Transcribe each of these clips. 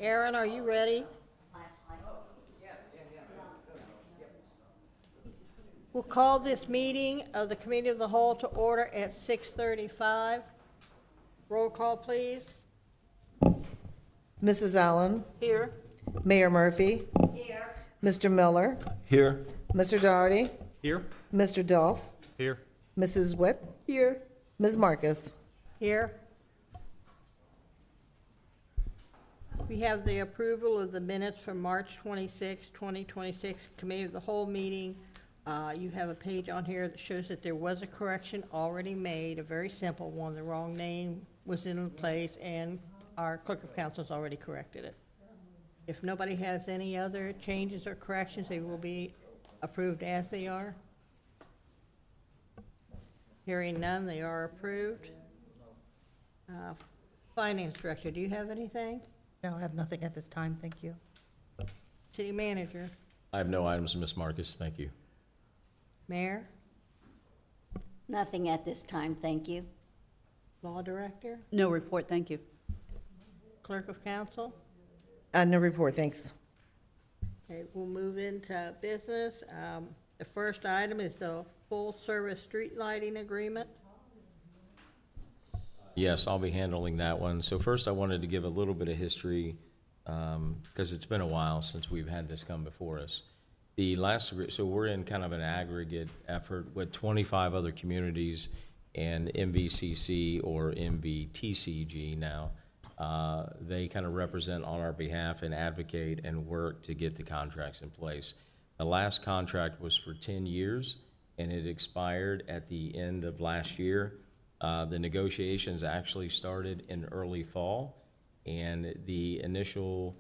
Aaron, are you ready? We'll call this meeting of the Committee of the Whole to order at 6:35. Roll call, please. Mrs. Allen, Here. Mayor Murphy. Here. Mr. Miller, Here. Mr. Doherty, Here. Mr. Delph, Here. Mrs. Witt, Here. Ms. Marcus. Here. We have the approval of the minutes from March 26, 2026, Committee of the Whole meeting. You have a page on here that shows that there was a correction already made, a very simple one. The wrong name was in place, and our clerk of council's already corrected it. If nobody has any other changes or corrections, they will be approved as they are. Hearing none, they are approved. Finance Director, do you have anything? No, I have nothing at this time, thank you. City Manager, I have no items, Ms. Marcus. Thank you. Mayor, Nothing at this time, thank you. Law Director, No report, thank you. Clerk of Council. No report, thanks. Okay, we'll move into business. The first item is the full-service street lighting agreement. Yes, I'll be handling that one. So first, I wanted to give a little bit of history, because it's been a while since we've had this come before us. So we're in kind of an aggregate effort with 25 other communities and MVCC or MVTCG now. They kind of represent on our behalf and advocate and work to get the contracts in place. The last contract was for 10 years, and it expired at the end of last year. The negotiations actually started in early fall, and the initial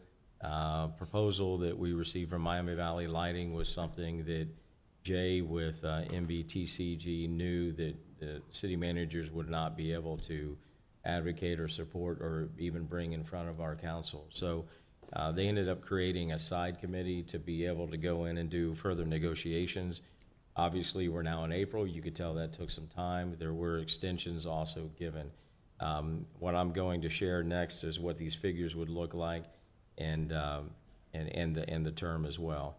proposal that we received from Miami Valley Lighting was something that Jay with MVTCG knew that the city managers would not be able to advocate or support or even bring in front of our council. So they ended up creating a side committee to be able to go in and do further negotiations. Obviously, we're now in April. You could tell that took some time. There were extensions also given. What I'm going to share next is what these figures would look like and the term as well.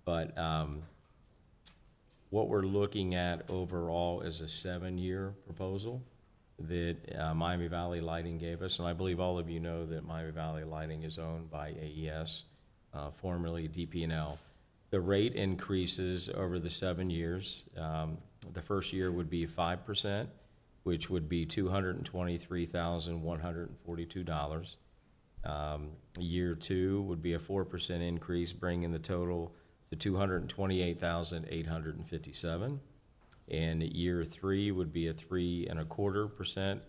But what we're looking at overall is a 7-year proposal that Miami Valley Lighting gave us. And I believe all of you know that Miami Valley Lighting is owned by AES, formerly DP&L. The rate increases over the 7 years. The first year would be 5%, which would be $223,142. Year 2 would be a 4% increase, bringing the total to $228,857. And year 3 would be a 3.25%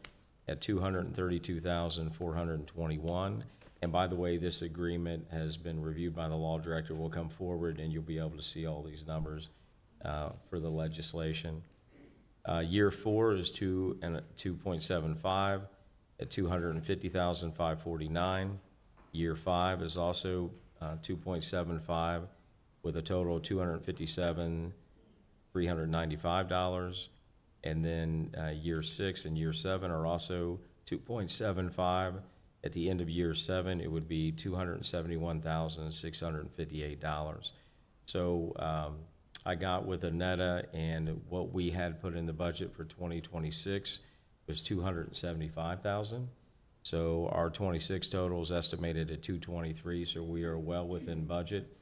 at $232,421. And by the way, this agreement has been reviewed by the law director. We'll come forward and you'll be able to see all these numbers for the legislation. Year 4 is 2.75 at $250,549. Year 5 is also 2.75 with a total of $257,395. And then year 6 and year 7 are also 2.75. At the end of year 7, it would be $271,658. So I got with Aneta, and what we had put in the budget for 2026 was $275,000. So our 26 total is estimated at 223, so we are well within budget.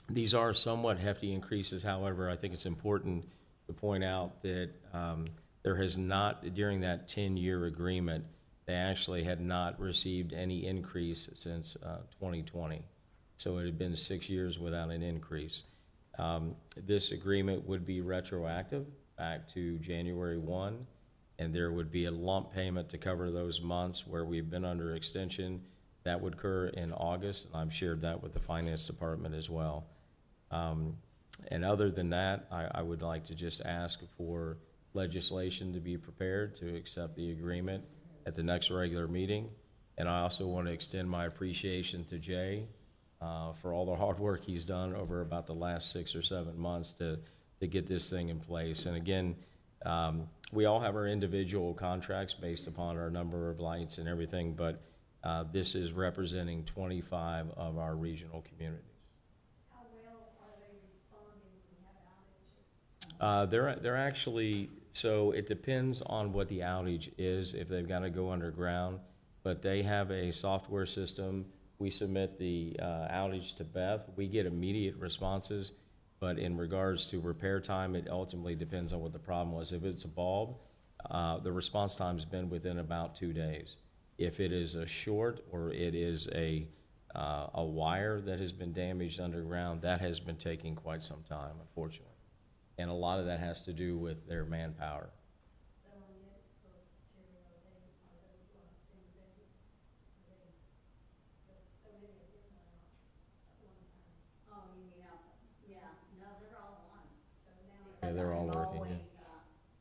These are somewhat hefty increases. However, I think it's important to point out that there has not, during that 10-year agreement, they actually had not received any increase since 2020. So it had been 6 years without an increase. This agreement would be retroactive back to January 1, and there would be a lump payment to cover those months where we've been under extension. That would occur in August, and I've shared that with the Finance Department as well. And other than that, I would like to just ask for legislation to be prepared to accept the agreement at the next regular meeting. And I also want to extend my appreciation to Jay for all the hard work he's done over about the last 6 or 7 months to get this thing in place. And again, we all have our individual contracts based upon our number of lights and everything, but This is representing 25 of our regional communities. They're actually, so it depends on what the outage is, if they've got to go underground, but they have a software system. We submit the outage to Beth. We get immediate responses, but in regards to repair time, it ultimately depends on what the problem was. If it's a bulb, the response time's been within about 2 days. If it is a short or it is a wire that has been damaged underground, that has been taking quite some time, unfortunately. And a lot of that has to do with their manpower. Oh, you mean, yeah, no, they're all on. Yeah, they're all I've working, always, yeah.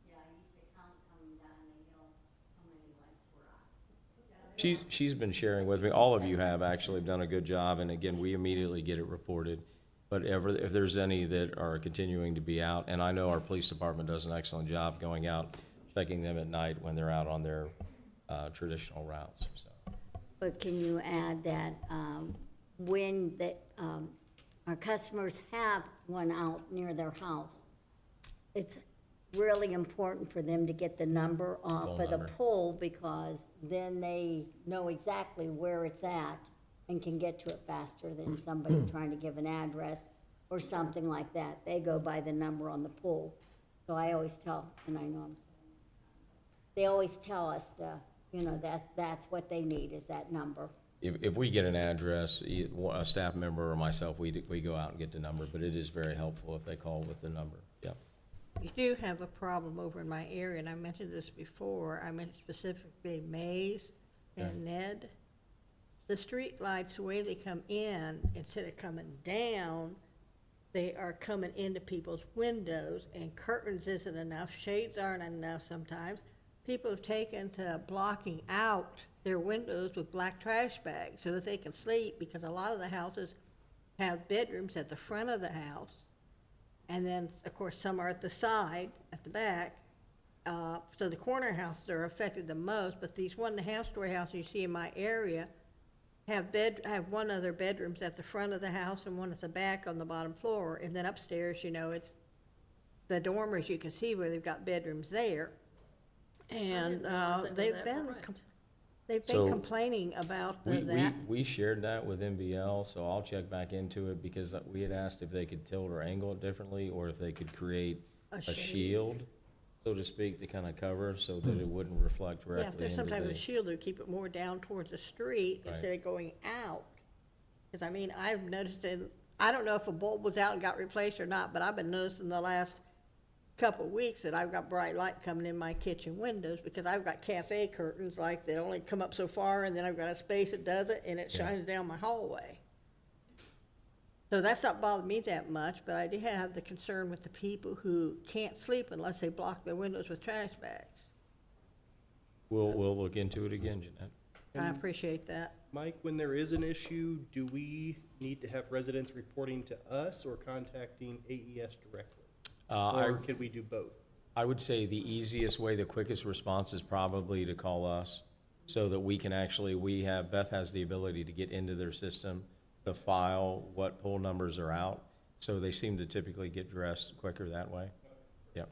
Yeah, I used to count coming down the hill, how many lights were on. She's been sharing with me, all of you have actually done a good job, and again, we immediately get it reported. But if there's any that are continuing to be out, and I know our police department does an excellent job going out, checking them at night when they're out on their traditional routes, so. But can you add that, when our customers have one out near their house, it's really important for them to get the number off Pole of the number. pole, because then they know exactly where it's at and can get to it faster than somebody trying to give an address or something like that. They go by the number on the pole. So I always tell, and I know I'm saying, they always tell us to, that's what they need, is that number. If we get an address, a staff member or myself, we go out and get the number, but it is very helpful if they call with the number, yeah. We do have a problem over in my area, and I mentioned this before. I mentioned specifically Mays and Ned. The street lights, the way they come in, instead of coming down, they are coming into people's windows, and curtains isn't enough, shades aren't enough sometimes. People have taken to blocking out their windows with black trash bags so that they can sleep, because a lot of the houses have bedrooms at the front of the house. And then, of course, some are at the side, at the back. So the corner houses are affected the most, but these 1.5-story houses you see in my area have one of their bedrooms at the front of the house and one at the back on the bottom floor. And then upstairs, it's the dormers, you can see where they've got bedrooms there. And they've been So, complaining about We that. shared that with MBL, so I'll check back into it, because we had asked if they could tilt or angle it differently, or if they could create A a shade. shield, so to speak, to kind of cover, so that it wouldn't reflect Yeah, if directly there's into some type of the. shield to keep it more down towards the street Right. instead of going out. Because, I've noticed I don't know if a bulb was out and got replaced or not, but I've been noticing the last couple of weeks that I've got bright light coming in my kitchen windows, because I've got cafe curtains like that only come up so far, and then I've got a space that does it, and it Yeah. shines down my hallway. So that's not bothered me that much, but I do have the concern with the people who can't sleep unless they block their windows with trash bags. We'll look into it again, Jeanette. I appreciate that. Mike, when there is an issue, do we need to have residents reporting to us or contacting AES directly? Or could we do both? I would say the easiest way, the quickest response is probably to call us, so that we can actually, Beth has the ability to get into their system, to file what poll numbers are out, so they seem to typically get dressed quicker that way. Yep.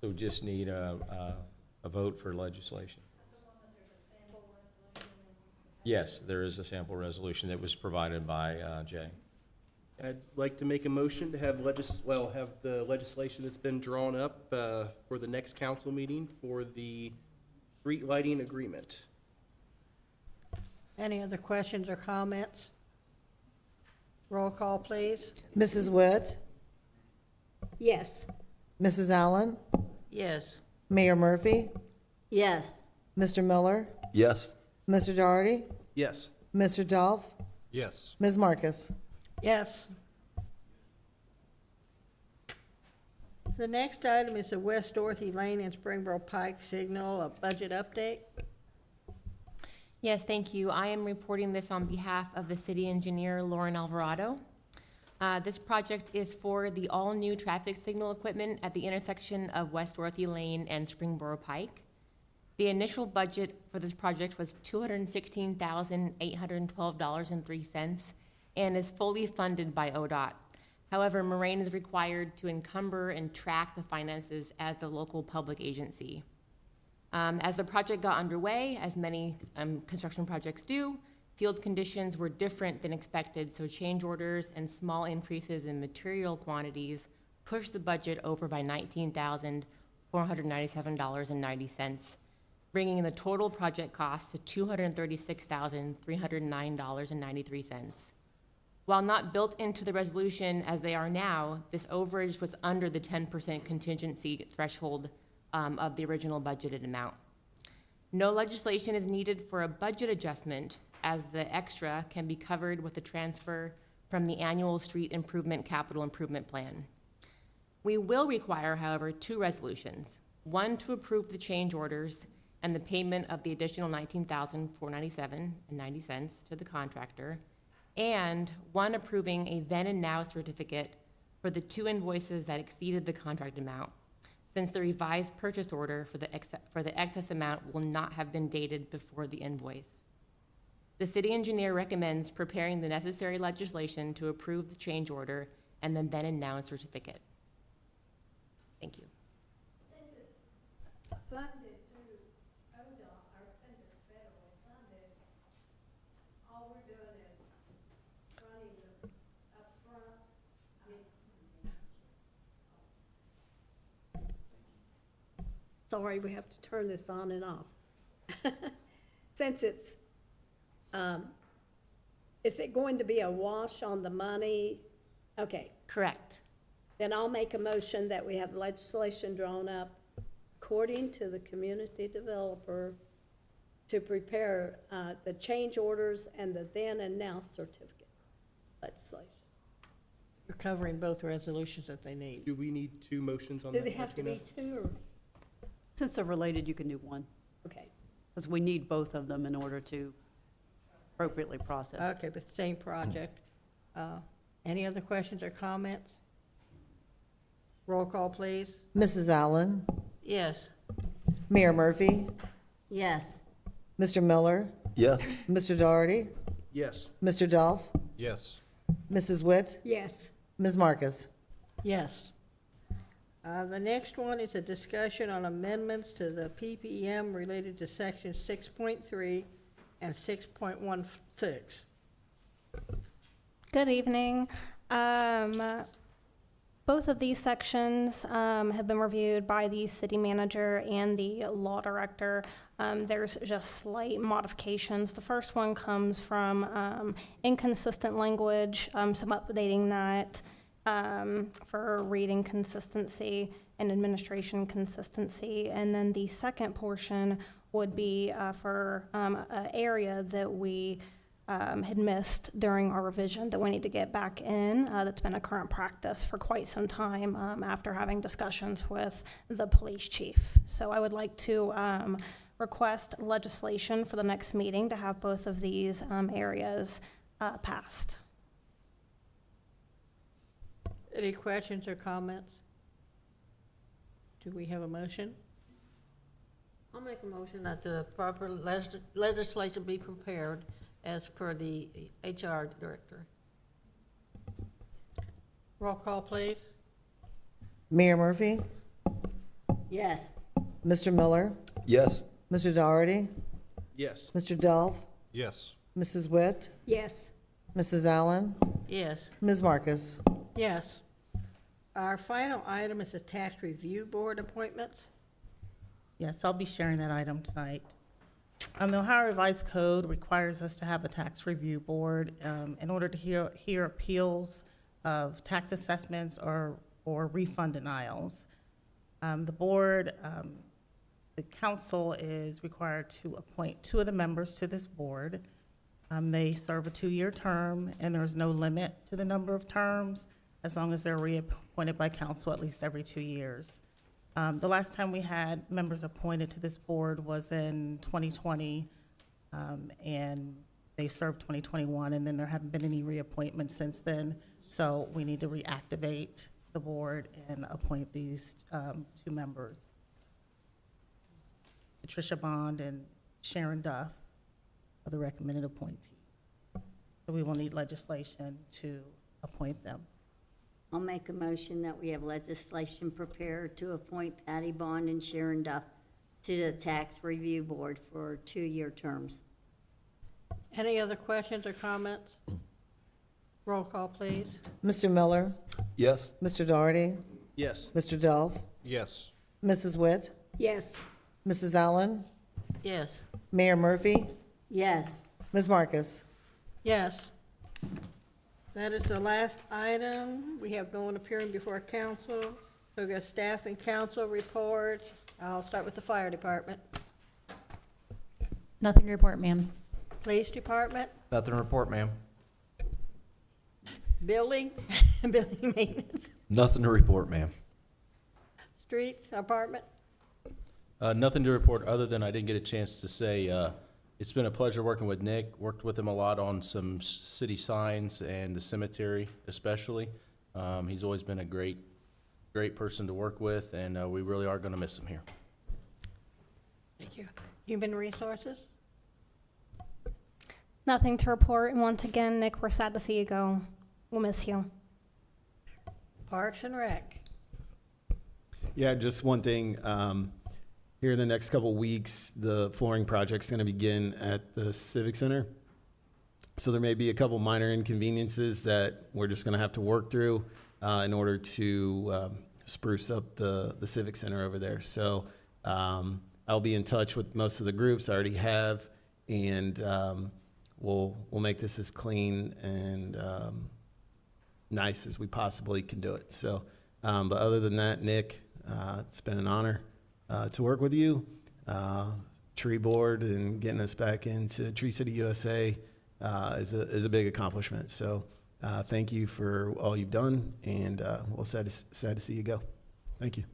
So just need a vote for legislation. Yes, there is a sample resolution that was provided by Jay. I'd like to make a motion to have the legislation that's been drawn up for the next council meeting for the street lighting agreement. Any other questions or comments? Roll call, please. Mrs. Wood, Yes. Mrs. Allen, Yes. Mayor Murphy, Yes. Mr. Miller, Yes. Mr. Doherty, Yes. Mr. Dolph, Yes. Ms. Marcus. Yes. The next item is the West Dorothy Lane and Springboro Pike Signal, a budget update. Yes, thank you. I am reporting this on behalf of the city engineer, Lauren Alvarado. This project is for the all-new traffic signal equipment at the intersection of West Dorothy Lane and Springboro Pike. The initial budget for this project was $216,812.03 and is fully funded by ODOT. However, Moraine is required to encumber and track the finances as the local public agency. As the project got underway, as many construction projects do, field conditions were different than expected, so change orders and small increases in material quantities pushed the budget over by $19,497.90, bringing the total project cost to $236,309.93. While not built into the resolution as they are now, this overage was under the 10% contingency threshold of the original budgeted amount. No legislation is needed for a budget adjustment, as the extra can be covered with the transfer from the annual street improvement capital improvement plan. We will require, however, 2 resolutions: one to approve the change orders and the payment of the additional $19,497.90 to the contractor, and one approving a then and now certificate for the 2 invoices that exceeded the contract amount, since the revised purchase order for the excess amount will not have been dated before the invoice. The city engineer recommends preparing the necessary legislation to approve the change order and the then and now certificate. Thank you. Funded to ODOT, or since it's federally funded, all we're doing is running the upfront, I mean. Sorry, we have to turn this on and off. Since it's, is it going to be a wash on the money? Okay, Correct. then I'll make a motion that we have legislation drawn up according to the community developer to prepare the change orders and the then and now certificate legislation. You're covering both resolutions that they need. Do we need 2 motions on Do that? they have to be Martina? 2 or, Since they're related, you can do one, okay. because we need both of them in order to appropriately process. Okay, but same project. Any other questions or comments? Roll call, please. Mrs. Allen, Yes. Mayor Murphy, Yes. Mr. Miller, Yes. Mr. Doherty, Yes. Mr. Dolph, Yes. Mrs. Witt, Yes, Ms. Marcus. Yes. The next one is a discussion on amendments to the PPM related to section 6.3 and 6.16. Good evening. Both of these sections have been reviewed by the city manager and the law director. There's just slight modifications. The first one comes from inconsistent language, some updating that for reading consistency and administration consistency. And then the second portion would be for an area that we had missed during our revision that we need to get back in. That's been a current practice for quite some time after having discussions with the police chief. So I would like to request legislation for the next meeting to have both of these areas passed. Any questions or comments? Do we have a motion? I'll make a motion that the proper legislation be prepared as per the HR director. Roll call, please. Mayor Murphy, Yes. Mr. Miller, Yes. Mr. Doherty, Yes. Mr. Dolph, Yes. Mrs. Witt, yes. Mrs. Allen, Yes. Ms. Marcus. Yes. Our final item is the tax review board appointments. Yes, I'll be sharing that item tonight. The Ohio Revised Code requires us to have a tax review board in order to hear appeals of tax assessments or refund denials. The board, the council is required to appoint 2 of the members to this board. They serve a 2-year term, and there is no limit to the number of terms as long as they're reappointed by council at least every 2 years. The last time we had members appointed to this board was in 2020, and they served 2021, and then there haven't been any reappointments since then. So we need to reactivate the board and appoint these 2 members. Patricia Bond and Sharon Duff are the recommended appointees. So we will need legislation to appoint them. I'll make a motion that we have legislation prepared to appoint Patty Bond and Sharon Duff to the Tax Review Board for 2-year terms. Any other questions or comments? Roll call, please. Mr. Miller, Yes. Mr. Doherty, Yes. Mr. Delph, Yes. Mrs. Witt, Yes, Mrs. Allen, Yes. Mayor Murphy, Yes, Ms. Marcus. Yes. That is the last item. We have no one appearing before council. So we've got staff and council reports. I'll start with the fire department. Nothing to report, ma'am. Police department, Nothing to report, ma'am. building, building maintenance, Nothing to report, ma'am. streets, apartment. Nothing to report, other than I didn't get a chance to say, it's been a pleasure working with Nick. Worked with him a lot on some city signs and the cemetery especially. He's always been a great person to work with, and we really are gonna miss him here. Thank you. Human resources, Nothing to report, and once again, Nick, we're sad to see you go. We'll miss you. parks and rec. Yeah, just one thing. Here in the next couple of weeks, the flooring project's going to begin at the Civic Center. So there may be a couple minor inconveniences that we're just going to have to work through in order to spruce up the Civic Center over there. So I'll be in touch with most of the groups I already have, and we'll make this as clean and nice as we possibly can do it. So, but other than that, Nick, it's been an honor to work with you. Tree Board and getting us back into Tree City USA is a big accomplishment. So thank you for all you've done, and we're sad to see you go. Thank you.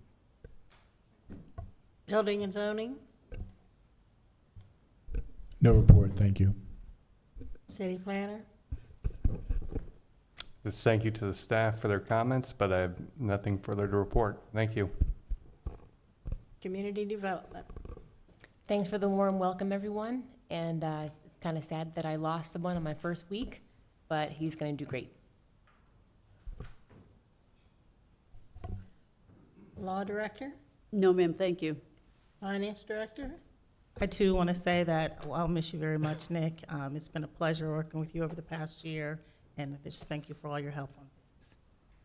Building and zoning, No report, thank you. city planner, Just thank you to the staff for their comments, but I have nothing further to report. Thank you. community development. Thanks for the warm welcome, everyone. And it's kind of sad that I lost someone on my first week, but he's going to do great. Law director, No, ma'am, thank you. finance director, I too want to say that I'll miss you very much, Nick. It's been a pleasure working with you over the past year, and just thank you for all your help on things.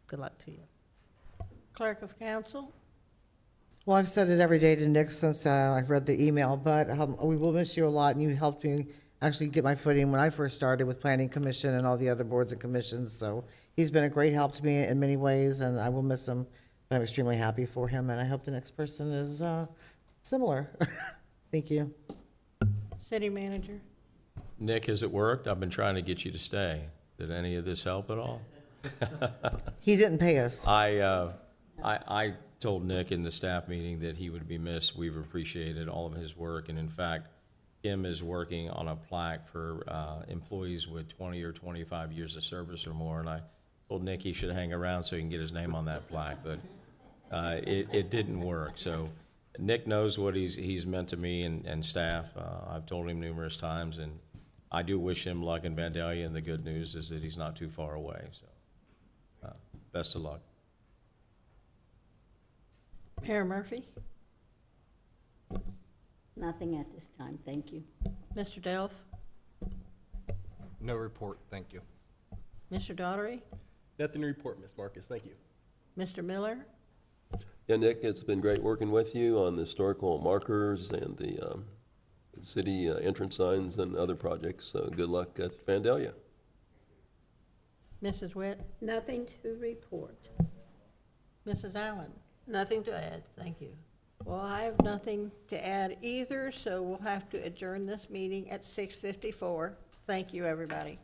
Good luck to you. clerk of council, Well, I've said it every day to Nick since I've read the email, but we will miss you a lot, and you helped me actually get my footing when I first started with Planning Commission and all the other boards and commissions. So he's been a great help to me in many ways, and I will miss him. I'm extremely happy for him, and I hope the next person is similar. Thank you. city manager. Nick, has it worked? I've been trying to get you to stay. Did any of this help at all? He didn't pay us. I told Nick in the staff meeting that he would be missed. We've appreciated all of his work, and in fact, Kim is working on a plaque for employees with 20 or 25 years of service or more, and I told Nick he should hang around so he can get his name on that plaque, but it didn't work. So Nick knows what he's meant to me and staff. I've told him numerous times, and I do wish him luck in Vandalia, and the good news is that he's not too far away. So best of luck. Mayor Murphy, nothing at this time, thank you. Mr. Delph, No report, thank you. Mr. Daughtery, Nothing to report, Ms. Marcus. Thank you. Mr. Miller, Yeah, Nick, it's been great working with you on the historical markers and the city entrance signs and other projects. So good luck at Vandalia. Mrs. Witt, nothing to report. Mrs. Allen. Nothing to add, thank you. Well, I have nothing to add either, so we'll have to adjourn this meeting at 6:54. Thank you, everybody.